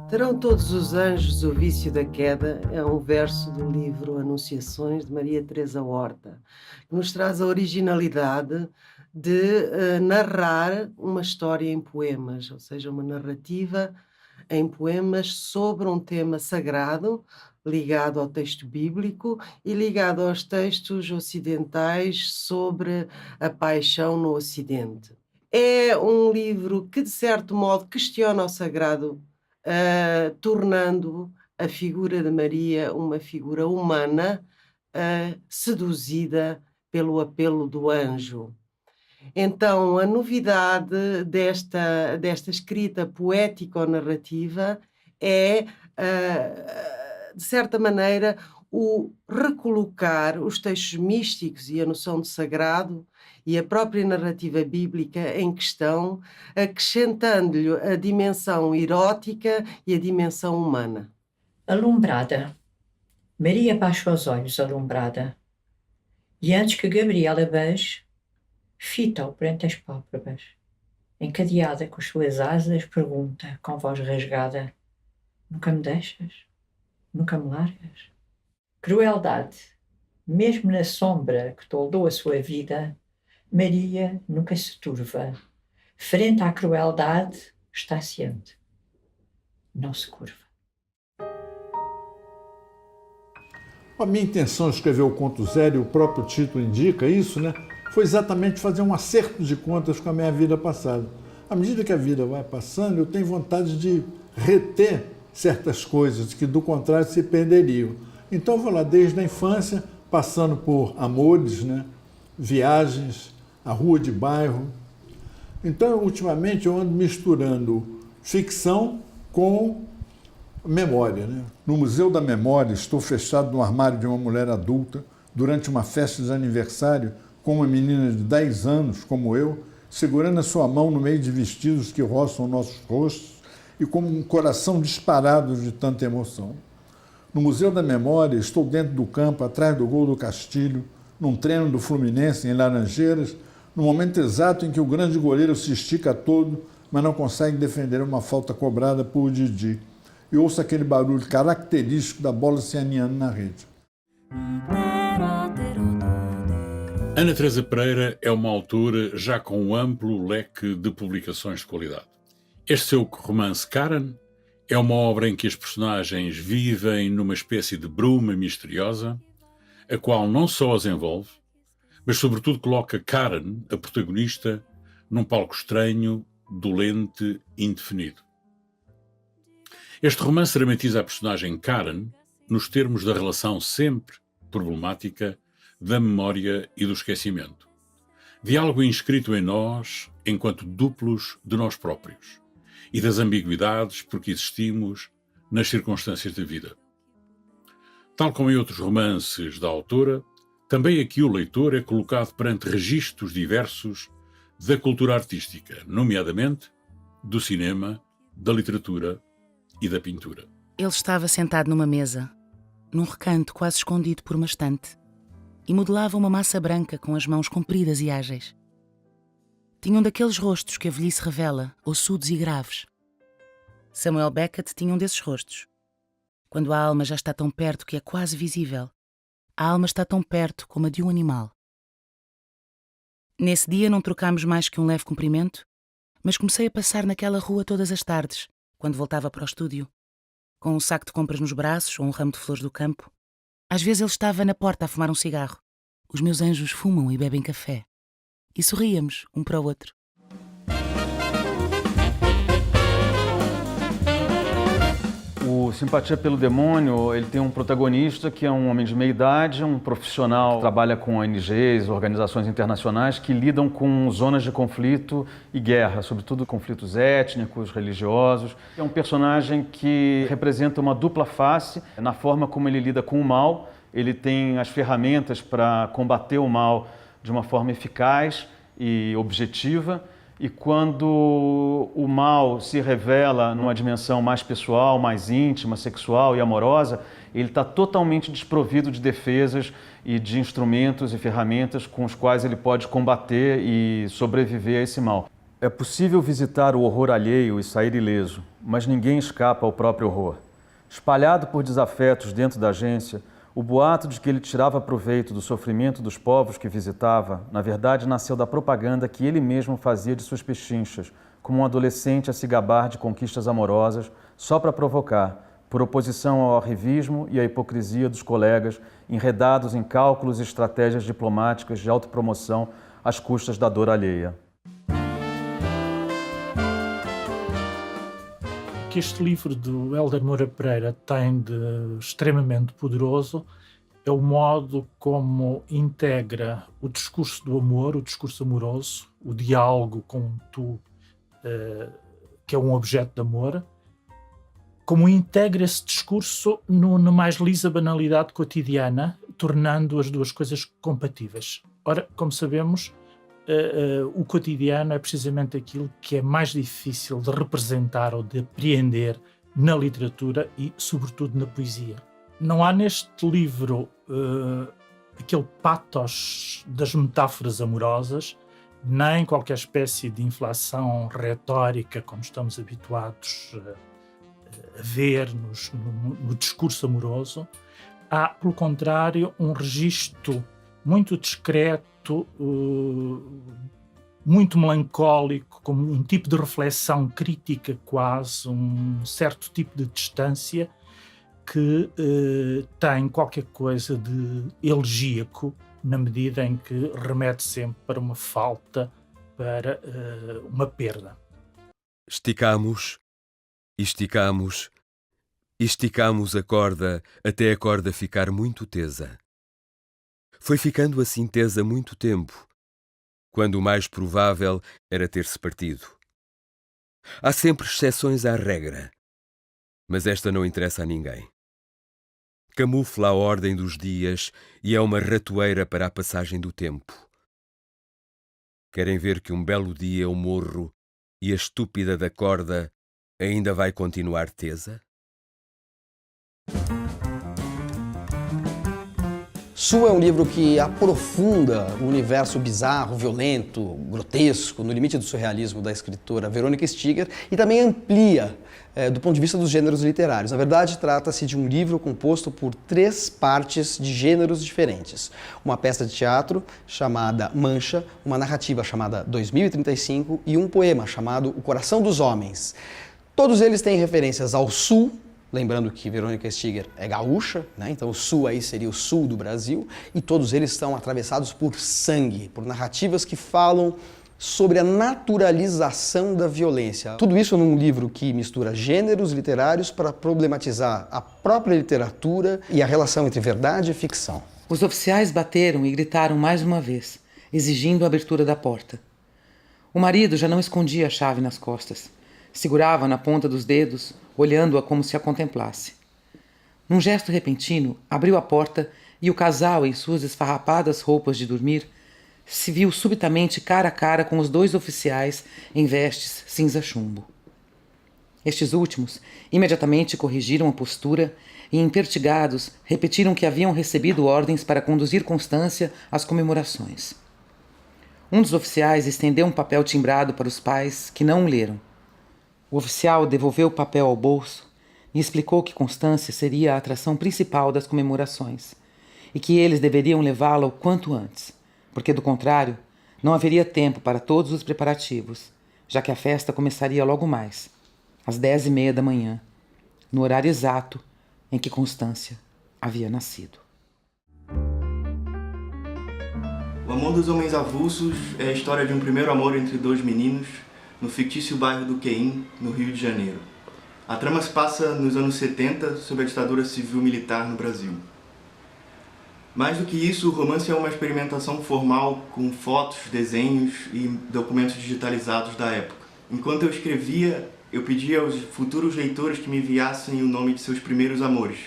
Terão todos os anjos o vício da queda é um verso do livro Anunciações de Maria Teresa Horta, que nos traz a originalidade de narrar uma história em poemas, ou seja, uma narrativa em poemas sobre um tema sagrado, ligado ao texto bíblico e ligado aos textos ocidentais sobre a paixão no Ocidente. É um livro que, de certo modo, questiona o sagrado, tornando a figura de Maria uma figura humana, seduzida pelo apelo do anjo. Então, a novidade desta escrita poético-narrativa é, de certa maneira, o recolocar os textos místicos e a noção de sagrado e a própria narrativa bíblica em questão, acrescentando-lhe a dimensão erótica e a dimensão humana. Alumbrada. Maria baixou os olhos, alumbrada. E antes que Gabriela beije, fita-o perante as pálpebras. Encadeada com as suas asas, pergunta, com voz rasgada: nunca me deixas? Nunca me largas? Crueldade. Mesmo na sombra que toldou a sua vida, Maria nunca se turva. Frente à crueldade, está ciente. Não se curva. A minha intenção de escrever o conto zero, e o próprio título indica isso, né? Foi exatamente fazer um acerto de contas com a minha vida passada. À medida que a vida vai passando, eu tenho vontade de reter certas coisas que, do contrário, se perderiam. Então, eu vou lá desde a infância, passando por amores, né? Viagens, a rua de bairro. Então, ultimamente, eu ando misturando ficção com memória, né? No Museu da Memória, estou fechado no armário de uma mulher adulta durante uma festa de aniversário com uma menina de 10 anos, como eu, segurando a sua mão no meio de vestidos que roçam nossos rostos e com um coração disparado de tanta emoção. No Museu da Memória, estou dentro do campo, atrás do gol do Castilho, num treino do Fluminense em Laranjeiras, no momento exato em que o grande goleiro se estica todo, mas não consegue defender uma falta cobrada por Didi. E ouço aquele barulho característico da bola se aninhando na rede. Ana Teresa Pereira é uma autora já com um amplo leque de publicações de qualidade. Este seu romance Karen é uma obra em que as personagens vivem numa espécie de bruma misteriosa, a qual não só as envolve, mas sobretudo coloca Karen, a protagonista, num palco estranho, dolente, indefinido. Este romance dramatiza a personagem Karen nos termos da relação sempre problemática da memória e do esquecimento. Diálogo inscrito em nós enquanto duplos de nós próprios e das ambiguidades por que existimos nas circunstâncias da vida. Tal como em outros romances da autora, também aqui o leitor é colocado perante registros diversos da cultura artística, nomeadamente do cinema, da literatura e da pintura. Ele estava sentado numa mesa, num recanto quase escondido por uma estante, e modelava uma massa branca com as mãos compridas e ágeis. Tinha um daqueles rostos que a velhice revela, ossudos e graves. Samuel Beckett tinha um desses rostos. Quando a alma já está tão perto que é quase visível, a alma está tão perto como a de um animal. Nesse dia não trocámos mais que um leve cumprimento, mas comecei a passar naquela rua todas as tardes, quando voltava para o estúdio, com um saco de compras nos braços ou um ramo de flores do campo. Às vezes ele estava na porta a fumar um cigarro. Os meus anjos fumam e bebem café. E sorríamos um para o outro. O Simpatia pelo Demônio, ele tem um protagonista que é um homem de meia idade, um profissional que trabalha com ONGs, organizações internacionais que lidam com zonas de conflito e guerra, sobretudo conflitos étnicos, religiosos. É um personagem que representa uma dupla face na forma como ele lida com o mal. Ele tem as ferramentas para combater o mal de uma forma eficaz e objetiva. E quando o mal se revela numa dimensão mais pessoal, mais íntima, sexual e amorosa, ele está totalmente desprovido de defesas e de instrumentos e ferramentas com os quais ele pode combater e sobreviver a esse mal. É possível visitar o horror alheio e sair ileso, mas ninguém escapa ao próprio horror. Espalhado por desafetos dentro da agência, o boato de que ele tirava proveito do sofrimento dos povos que visitava, na verdade nasceu da propaganda que ele mesmo fazia de suas pechinchas, como um adolescente a se gabar de conquistas amorosas só para provocar, por oposição ao arrivismo e à hipocrisia dos colegas enredados em cálculos e estratégias diplomáticas de autopromoção às custas da dor alheia. O que este livro do Hélder Moura Pereira tem de extremamente poderoso é o modo como integra o discurso do amor, o discurso amoroso, o diálogo com tu, que é um objeto de amor, como integra esse discurso na mais lisa banalidade cotidiana, tornando as duas coisas compatíveis. Ora, como sabemos, o cotidiano é precisamente aquilo que é mais difícil de representar ou de apreender na literatura e, sobretudo, na poesia. Não há neste livro aquele pathos das metáforas amorosas, nem qualquer espécie de inflação retórica, como estamos habituados a ver no discurso amoroso. Há, pelo contrário, um registro muito discreto, muito melancólico, como um tipo de reflexão crítica quase, um certo tipo de distância que tem qualquer coisa de elegíaco, na medida em que remete sempre para uma falta, para uma perda. Esticamos, esticamos, esticamos a corda até a corda ficar muito tesa. Foi ficando assim tesa muito tempo, quando o mais provável era ter-se partido. Há sempre exceções à regra, mas esta não interessa a ninguém. Camufla a ordem dos dias e é uma ratoeira para a passagem do tempo. Querem ver que um belo dia o morro e a estúpida da corda ainda vai continuar tesa? Su é um livro que aprofunda o universo bizarro, violento, grotesco, no limite do surrealismo da escritora Veronica Stiger e também amplia do ponto de vista dos gêneros literários. Na verdade, trata-se de um livro composto por 3 partes de gêneros diferentes. Uma peça de teatro chamada Mancha, uma narrativa chamada 2035 e um poema chamado O Coração dos Homens. Todos eles têm referências ao Sul, lembrando que Veronica Stiger é gaúcha, né? Então o Sul aí seria o sul do Brasil, e todos eles estão atravessados por sangue, por narrativas que falam sobre a naturalização da violência. Tudo isso num livro que mistura gêneros literários para problematizar a própria literatura e a relação entre verdade e ficção. Os oficiais bateram e gritaram mais uma vez, exigindo a abertura da porta. O marido já não escondia a chave nas costas. Segurava na ponta dos dedos, olhando-a como se a contemplasse. Num gesto repentino, abriu a porta e o casal, em suas esfarrapadas roupas de dormir, se viu subitamente cara a cara com os 2 oficiais em vestes cinza-chumbo. Estes últimos imediatamente corrigiram a postura e, impertigados, repetiram que haviam recebido ordens para conduzir Constância às comemorações. Um dos oficiais estendeu um papel timbrado para os pais, que não o leram. O oficial devolveu o papel ao bolso e explicou que Constância seria a atração principal das comemorações e que eles deveriam levá-la o quanto antes, porque, do contrário, não haveria tempo para todos os preparativos, já que a festa começaria logo mais, às 10h30 da manhã, no horário exato em que Constância havia nascido. O Amor dos Homens Avulsos é a história de um primeiro amor entre 2 meninos no fictício bairro do Queim, no Rio de Janeiro. A trama se passa nos anos 70, sob a ditadura civil-militar no Brasil. Mais do que isso, o romance é uma experimentação formal com fotos, desenhos e documentos digitalizados da época. Enquanto eu escrevia, eu pedia aos futuros leitores que me enviassem o nome de seus primeiros amores.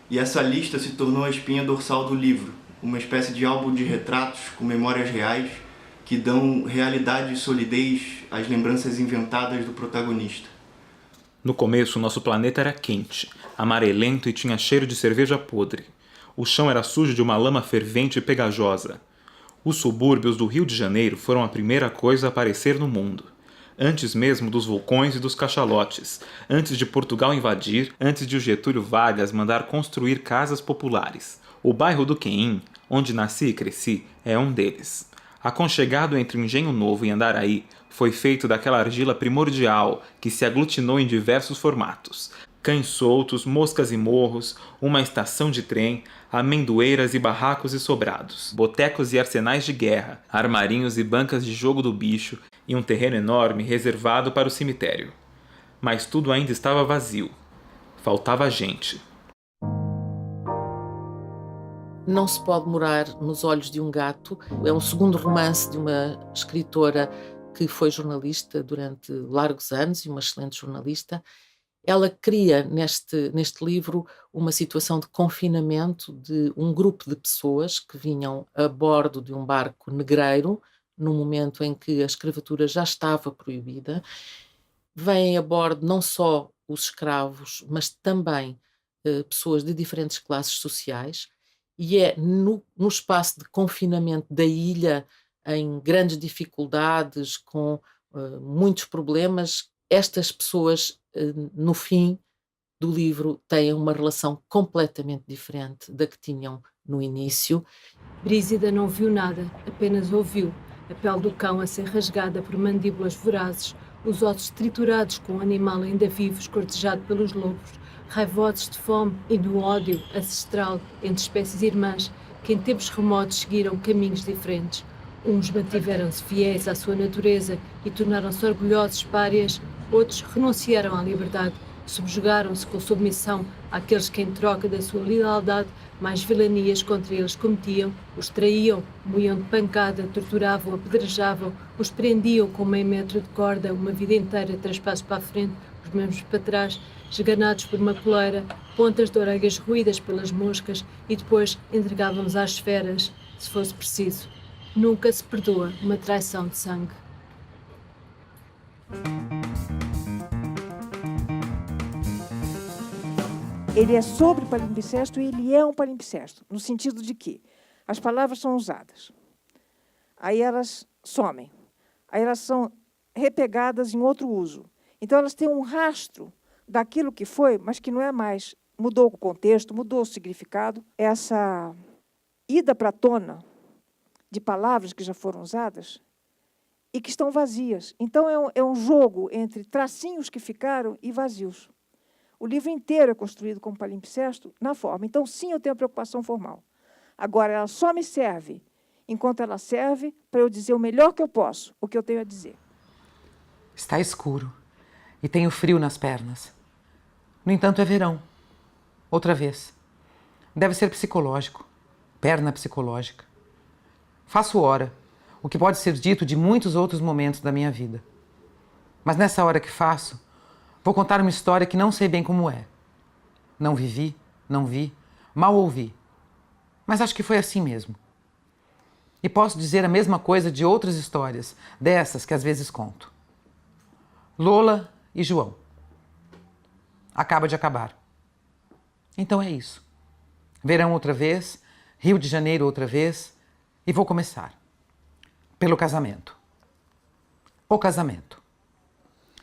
E essa lista se tornou a espinha dorsal do livro, uma espécie de álbum de retratos com memórias reais que dão realidade e solidez às lembranças inventadas do protagonista. No começo, nosso planeta era quente, amarelento e tinha cheiro de cerveja podre. O chão era sujo de uma lama fervente e pegajosa. Os subúrbios do Rio de Janeiro foram a primeira coisa a aparecer no mundo. antes mesmo dos vulcões e dos cachalotes, antes de Portugal invadir, antes de o Getúlio Vargas mandar construir casas populares. O bairro do Queim, onde nasci e cresci, é um deles. Aconchegado entre o Engenho Novo e Andaraí, foi feito daquela argila primordial que se aglutinou em diversos formatos. Cães soltos, moscas e morros, uma estação de trem, amendoeiras e barracos e sobrados, botecos e arsenais de guerra, armarinhos e bancas de jogo do bicho e um terreno enorme reservado para o cemitério. Mas tudo ainda estava vazio. Faltava gente. Não se pode morar nos olhos de um gato. É um segundo romance de uma escritora que foi jornalista durante largos anos e uma excelente jornalista. Ela cria neste livro uma situação de confinamento de um grupo de pessoas que vinham a bordo de um barco negreiro, no momento em que a escravatura já estava proibida. Vêm a bordo não só os escravos, mas também pessoas de diferentes classes sociais, e é no espaço de confinamento da ilha, em grandes dificuldades, com muitos problemas, estas pessoas, no fim do livro, têm uma relação completamente diferente da que tinham no início. Brígida não viu nada, apenas ouviu. A pele do cão a ser rasgada por mandíbulas vorazes, os ossos triturados com o animal ainda vivo, escortejado pelos lobos, raivosos de fome e do ódio ancestral entre espécies irmãs que em tempos remotos seguiram caminhos diferentes. Uns mantiveram-se fiéis à sua natureza e tornaram-se orgulhosos párias, outros renunciaram à liberdade, subjugaram-se com submissão àqueles que, em troca da sua lealdade, mais vilanias contra eles cometiam, os traíam, moíam de pancada, torturavam, apedrejavam, os prendiam com meio metro de corda, uma vida inteira, 3 passos para a frente, os membros para trás, esganados por uma coleira, pontas de orelhas roídas pelas moscas, e depois entregavam-nos às feras, se fosse preciso. Nunca se perdoa uma traição de sangue. Ele é sobre palimpsesto e ele é um palimpsesto, no sentido de que as palavras são usadas, aí elas somem, aí elas são repegadas em outro uso. Então elas têm um rastro daquilo que foi, mas que não é mais. Mudou o contexto, mudou o significado. Essa ida para a tona de palavras que já foram usadas e que estão vazias. Então é um jogo entre tracinhos que ficaram e vazios. O livro inteiro é construído como palimpsesto na forma. Então, sim, eu tenho a preocupação formal. Agora, ela só me serve enquanto ela serve para eu dizer o melhor que eu posso, o que eu tenho a dizer. Está escuro e tenho frio nas pernas. No entanto, é verão. Outra vez. Deve ser psicológico. Perna psicológica. Faço hora, o que pode ser dito de muitos outros momentos da minha vida. Mas nessa hora que faço, vou contar uma história que não sei bem como é. Não vivi, não vi, mal ouvi. Mas acho que foi assim mesmo. E posso dizer a mesma coisa de outras histórias, dessas que às vezes conto. Lola e João. Acaba de acabar. Então é isso. Verão outra vez, Rio de Janeiro outra vez, e vou começar. Pelo casamento. O casamento.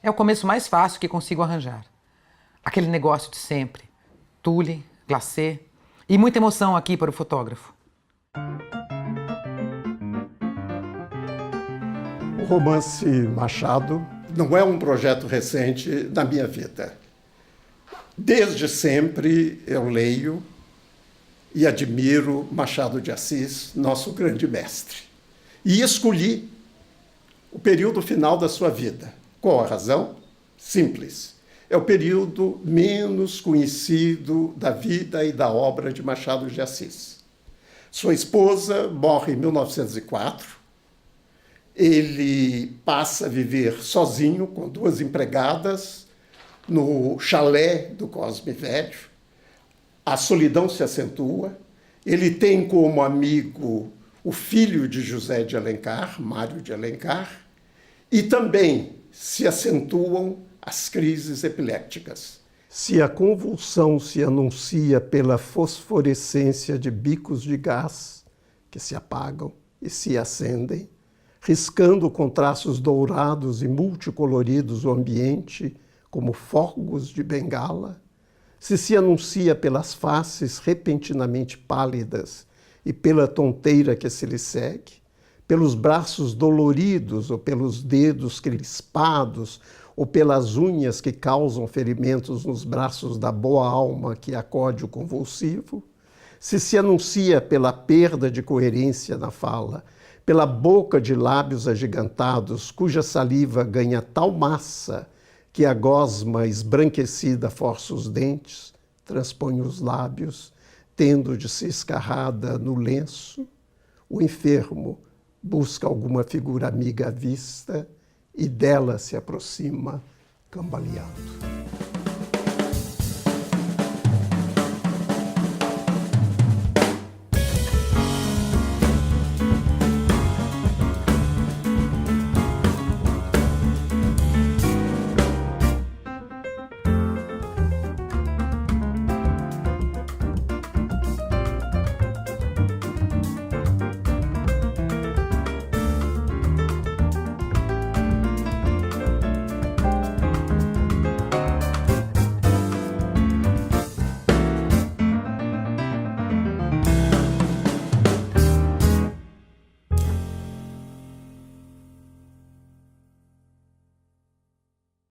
É o começo mais fácil que consigo arranjar. Aquele negócio de sempre. Tule, glacê e muita emoção aqui para o fotógrafo. O romance Machado não é um projeto recente na minha vida. Desde sempre eu leio e admiro Machado de Assis, nosso grande mestre. E escolhi o período final da sua vida. Qual a razão? Simples. É o período menos conhecido da vida e da obra de Machado de Assis. Sua esposa morre em 1904. Ele passa a viver sozinho, com 2 empregadas, no chalé do Cosme Velho. A solidão se acentua. Ele tem como amigo o filho de José de Alencar, Mário de Alencar, e também se acentuam as crises epilépticas. Se a convulsão se anuncia pela fosforescência de bicos de gás que se apagam e se acendem, riscando com traços dourados e multicoloridos o ambiente, como fogos de bengala, se anuncia pelas faces repentinamente pálidas e pela tonteira que se lhe segue, pelos braços doloridos ou pelos dedos crispados ou pelas unhas que causam ferimentos nos braços da boa alma que acode o convulsivo, se anuncia pela perda de coerência na fala, pela boca de lábios agigantados, cuja saliva ganha tal massa que a gosma esbranquecida força os dentes, transpõe os lábios, tendo de ser escarrada no lenço, o enfermo busca alguma figura amiga à vista e dela se aproxima cambaleando.